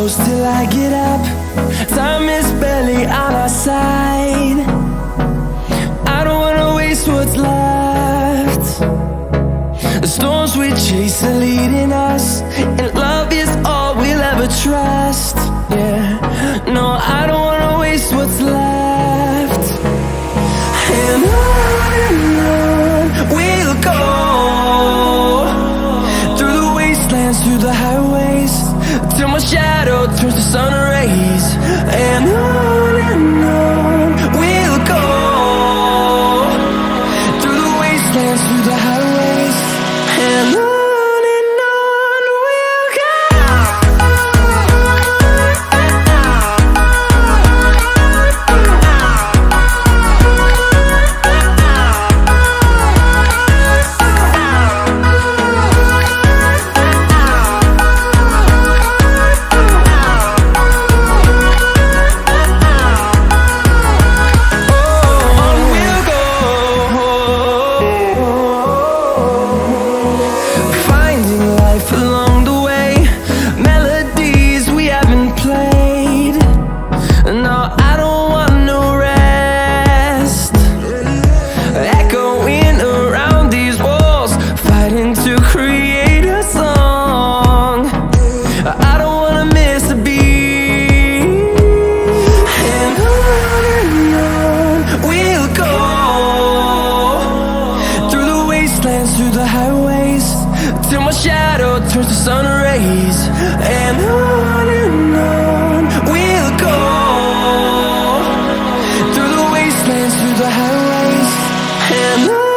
close till I get up. Time is barely on our side. I don't wanna waste what's left. The storms we chase are leading us, and love is all we'll ever trust. Yeah, no, I don't wanna waste what's left. And on we'll go, through the wastelands, through the highways, till my shadow turns to sun rays. And on we'll go, through the wastelands, through the highways, and on we'll go. Along the way, melodies we haven't played. No, I don't want no rest. Echoing around these walls, fighting to create a song. I don't wanna miss a beat. And on we'll go, through the wastelands, through the highways, till my shadow turns to sun rays. And on we'll go, through the wastelands, through the highways, and on.